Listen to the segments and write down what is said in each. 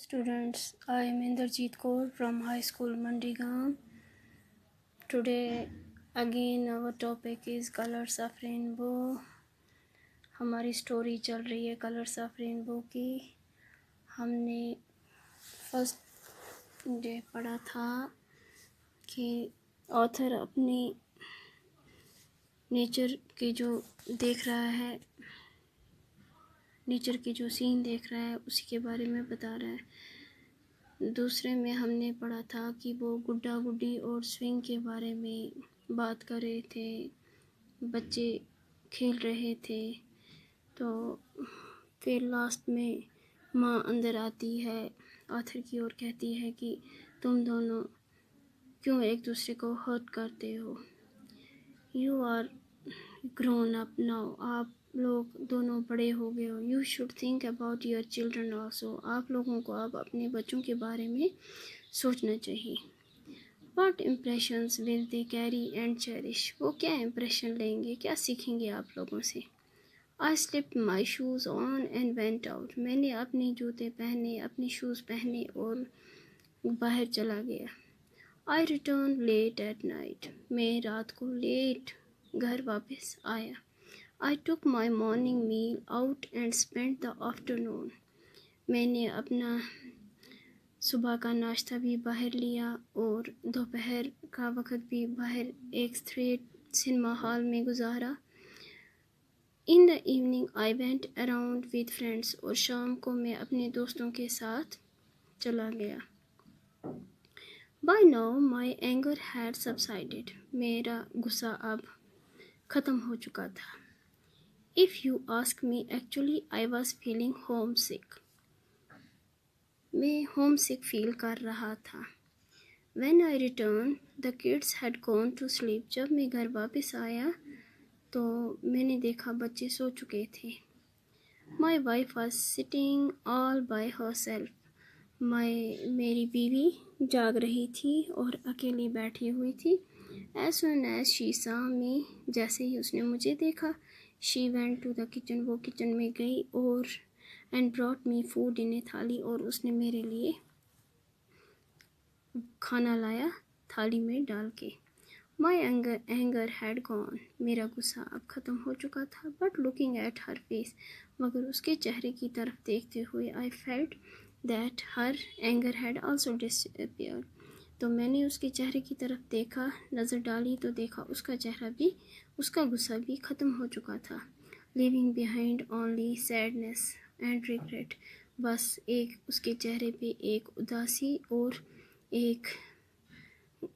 Students, I am Inderjeet Kaur from High School Mandigaon. Today again our topic is Colors of Rainbow. हमारी story चल रही है colours of rainbow की। हमने first day पढ़ा था कि ऑथर अपनी नेचर के जो देख रहा है, नेचर के जो सीन देख रहा है उसी के बारे में बता रहा है। दूसरे में हमने पढ़ा था कि वो गुड्डा गुड्डी और स्विंग के बारे में बात कर रहे थे, बच्चे खेल रहे थे। तो फिर लास्ट में माँ अंदर आती है ऑथर की और कहती है कि तुम दोनों क्यों एक दूसरे को हर्ट करते हो। You are grown up now, आप लोग दोनों बड़े हो गए हो। You should think about your children also, आप लोगों को अब अपने बच्चों के बारे में सोचना चाहिए। What impressions will they carry and cherish, वो क्या इम्प्रेशन लेंगे, क्या सीखेंगे आप लोगों से। I slipped my shoes on and went out, मैंने अपने जूते पहने, अपने शूज़ पहने और बाहर चला गया। I returned late at night, मैं रात को लेट घर वापस आया। I took my morning meal out and spent the afternoon, मैंने अपना सुबह का नाश्ता भी बाहर लिया और दोपहर का वक्त भी बाहर एक स्ट्रीट सिनेमा हॉल में गुजारा। In the evening I went around with friends, और शाम को मैं अपने दोस्तों के साथ चला गया। By now my anger had subsided, मेरा गुस्सा अब ख़त्म हो चुका था। If you ask me, actually I was feeling homesick, मैं होम सिक फील कर रहा था। When I returned, the kids had gone to sleep, जब मैं घर वापस आया तो मैंने देखा बच्चे सो चुके थे। My wife was sitting all by herself, मेरी बीवी जाग रही थी और अकेली बैठी हुई थी। As soon as she saw me, जैसे ही उसने मुझे देखा, she went to the kitchen, वो किचन में गई और and brought me food in a थाली, और उसने मेरे लिए खाना लाया थाली में डाल के। My anger had gone, मेरा गुस्सा अब ख़त्म हो चुका था। But looking at her face, मगर उसके चेहरे की तरफ देखते हुए I felt that her anger had also disappeared, तो मैंने उसके चेहरे की तरफ देखा, नज़र डाली तो देखा उसका चेहरा भी, उसका गुस्सा भी ख़त्म हो चुका था। Leaving behind only sadness and regret, बस एक उसके चेहरे पे एक उदासी और एक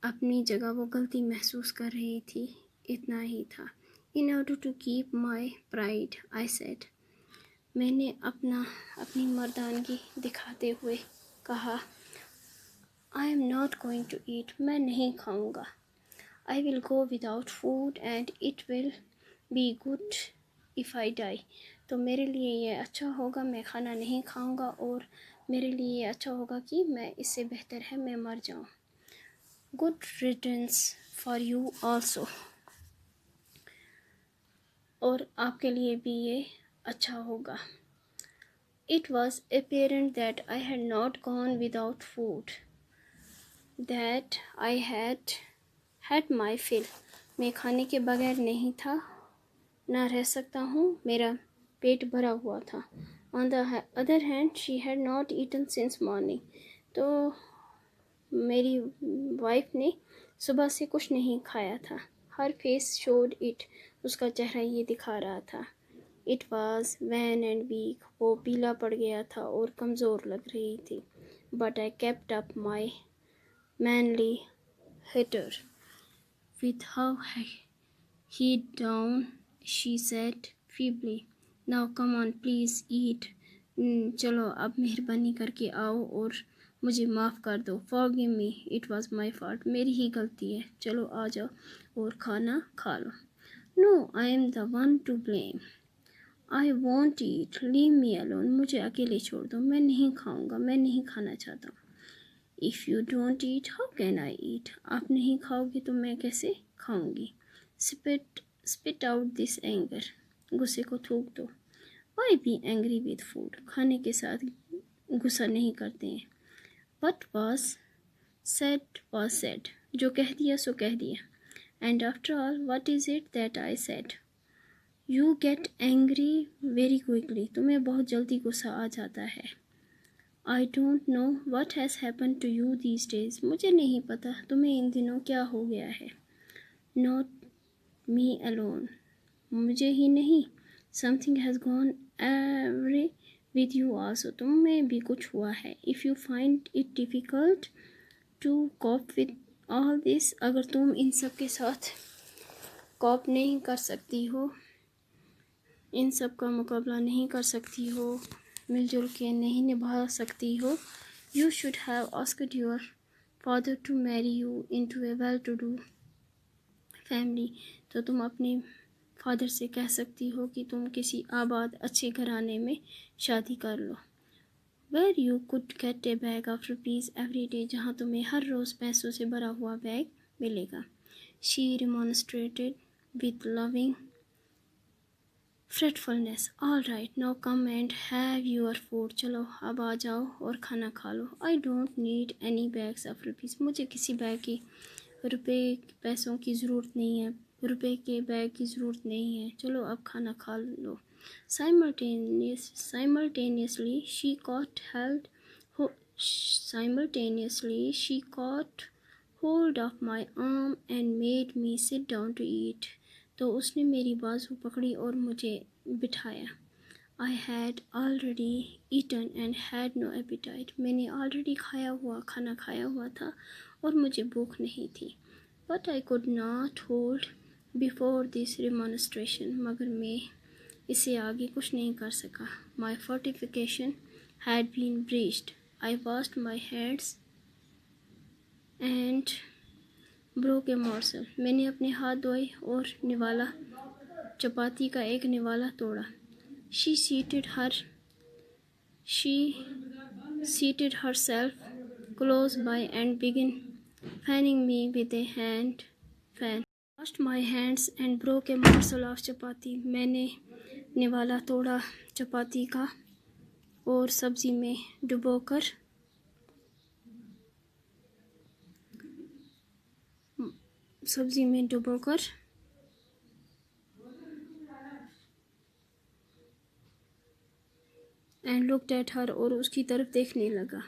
अपनी जगह वो गलती महसूस कर रही थी, इतना ही था। In order to keep my pride, I said, मैंने अपनी मर्दानगी दिखाते हुए कहा, I am not going to eat, मैं नहीं खाऊंगा। I will go without food and it will be good if I die, तो मेरे लिए ये अच्छा होगा, मैं खाना नहीं खाऊंगा और मेरे लिए ये अच्छा होगा कि मैं, इससे बेहतर है मैं मर जाऊं। Good riddance for you also, और आपके लिए भी ये अच्छा होगा। It was apparent that I had not gone without food, that I had had my fill, मैं खाने के बगैर नहीं था, ना रह सकता हूँ, मेरा पेट भरा हुआ था। On the other hand, she had not eaten since morning, तो मेरी वाइफ ने सुबह से कुछ नहीं खाया था। Her face showed it, उसका चेहरा ये दिखा रहा था। It was wan and weak, वो पीला पड़ गया था और कमज़ोर लग रही थी। But I kept up my manly hitter. With her head down, she said feebly, Now come on, please eat. चलो अब मेहरबानी करके आओ और मुझे माफ़ कर दो। Forgive me, it was my fault, मेरी ही गलती है, चलो आ जाओ और खाना खा लो। No, I am the one to blame. I won't eat, leave me alone, मुझे अकेले छोड़ दो, मैं नहीं खाऊंगा, मैं नहीं खाना चाहता हूँ। If you don't eat, how can I eat? आप नहीं खाओगे तो मैं कैसे खाऊंगी। Spit out this anger, गुस्से को थूक दो। Why be angry with food? खाने के साथ गुस्सा नहीं करते हैं। What was said, जो कह दिया सो कह दिया। And after all, what is it that I said? You get angry very quickly, तुम्हें बहुत जल्दी गुस्सा आ जाता है। I don't know what has happened to you these days, मुझे नहीं पता तुम्हें इन दिनों क्या हो गया है। Not me alone, मुझे ही नहीं। Something has gone awry with you also, तुम में भी कुछ हुआ है। If you find it difficult to cope with all this, अगर तुम इन सब के साथ कॉप नहीं कर सकती हो, इन सब का मुकाबला नहीं कर सकती हो, मिलजुल के नहीं निभा सकती हो, you should have asked your father to marry you into a well-to-do family, तो तुम अपने फादर से कह सकती हो कि तुम किसी आबाद अच्छे घराने में शादी कर लो। Where you could get a bag of rupees every day, जहाँ तुम्हें हर रोज़ पैसों से भरा हुआ बैग मिलेगा। She remonstrated with loving fretfulness. All right, now come and have your food. चलो अब आ जाओ और खाना खा लो। I don't need any bags of rupees, मुझे किसी बैग की पैसों की ज़रूरत नहीं है, रुपए के बैग की ज़रूरत नहीं है, चलो अब खाना खा लो। Simultaneously she caught hold of my arm and made me sit down to eat. तो उसने मेरी बाजू पकड़ी और मुझे बिठाया। I had already eaten and had no appetite. मैंने already खाना खाया हुआ था और मुझे भूख नहीं थी। But I could not hold before this remonstration, मगर मैं इससे आगे कुछ नहीं कर सका। My fortification had been breached. I washed my hands and broke a morsel. मैंने अपने हाथ धोए और निवाला, चपाती का एक निवाला तोड़ा। She seated herself close by and began fanning me with a hand fan. Washed my hands and broke a morsel of chapati. मैंने निवाला तोड़ा चपाती का और सब्जी में डुबोकर and looked at her, और उसकी तरफ देखने लगा।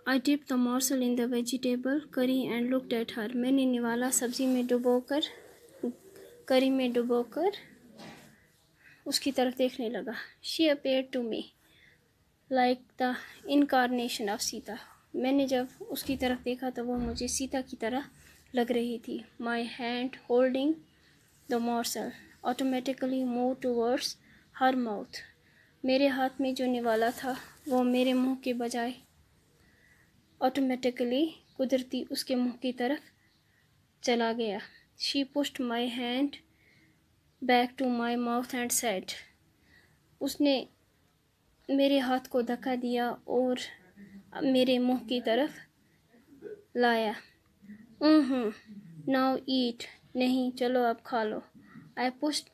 I dipped the morsel in the vegetable curry and looked at her. मैंने निवाला सब्जी में डुबोकर करी में डुबोकर उसकी तरफ देखने लगा। She appeared to me like the incarnation of Sita. मैंने जब उसकी तरफ देखा तो वो मुझे सीता की तरह लग रही थी। My hand holding the morsel automatically moved towards her mouth. मेरे हाथ में जो निवाला था वो मेरे मुंह के बजाय ऑटोमेटिकली कुदरती उसके मुंह की तरफ चला गया। She pushed my hand back to my mouth and said, उसने मेरे हाथ को धक्का दिया और मेरे मुंह की तरफ लाया। Now eat, नहीं चलो अब खा लो। I pushed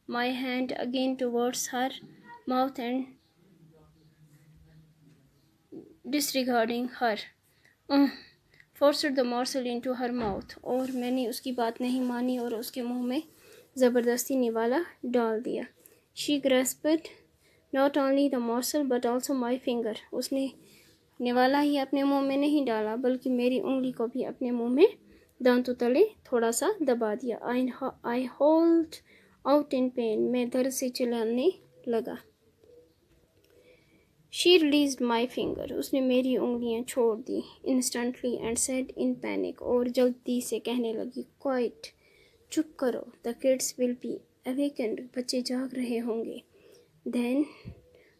my hand again towards her mouth and disregarding her, forced the morsel into her mouth. और मैंने उसकी बात नहीं मानी और उसके मुंह में ज़बरदस्ती निवाला डाल दिया। She grasped not only the morsel but also my finger. उसने निवाला ही अपने मुंह में नहीं डाला बल्कि मेरी उंगली को भी अपने मुंह में दांतों तले थोड़ा सा दबा दिया। I howled out in pain. मैं दर्द से चिल्लाने लगा। She released my finger. उसने मेरी उंगलियां छोड़ दी instantly and said in panic. और जल्दी से कहने लगी, Quiet, चुप करो. The kids will be awakened. बच्चे जाग रहे होंगे। Then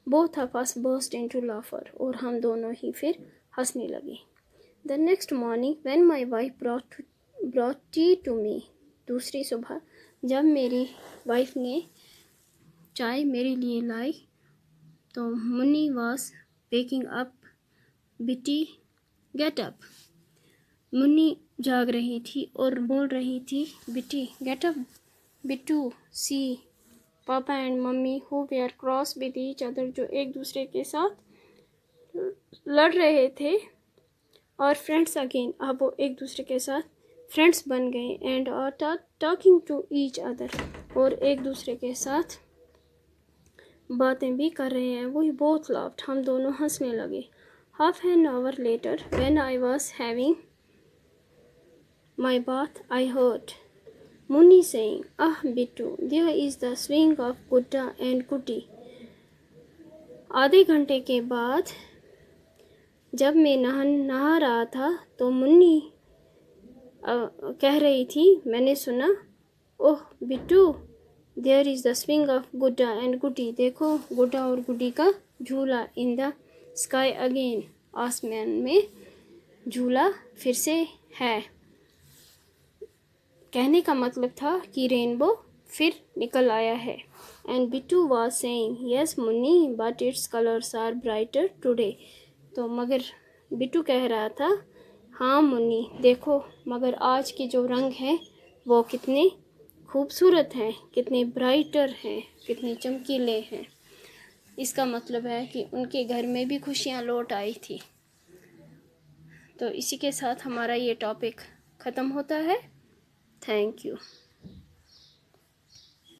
both of us burst into laughter. और हम दोनों ही फिर हंसने लगे। The next morning when my wife brought tea to me. दूसरी सुबह जब मेरी वाइफ ने चाय मेरे लिए लाई तो Munni was waking up. Bitty, get up. Munni जाग रही थी और बोल रही थी, Bitty, get up. Bittu see papa and mummy who were cross with each other, जो एक दूसरे के साथ लड़ रहे थे, और फ्रेंड्स अगेन, अब वो एक दूसरे के साथ फ्रेंड्स बन गए, एंड और टॉकिंग टू ईच अदर, और एक दूसरे के साथ बातें भी कर रहे हैं। वी बोथ लाफ्ड, हम दोनों हंसने लगे। Half an hour later when I was having my bath I heard Munni saying, ah Bittu, there is the swing of गुड्डा एंड गुड्डी। आधे घंटे के बाद जब मैं नहा रहा था तो मुन्नी कह रही थी, मैंने सुना, oh Bittu, there is the swing of गुड्डा एंड गुड्डी, देखो गुड्डा और गुड्डी का झूला, इन द स्काई अगेन, आसमान में झूला फिर से है। कहने का मतलब था कि रेनबो फिर निकल आया है। And Bittu was saying, yes Munni, but it's colours are brighter today. तो मगर बिट्टू कह रहा था, हाँ मुन्नी देखो, मगर आज के जो रंग हैं वो कितने खूबसूरत हैं, कितने ब्राइटर हैं, कितने चमकीले हैं। इसका मतलब है कि उनके घर में भी खुशियाँ लौट आई थी। तो इसी के साथ हमारा ये टॉपिक ख़त्म होता है। Thank you.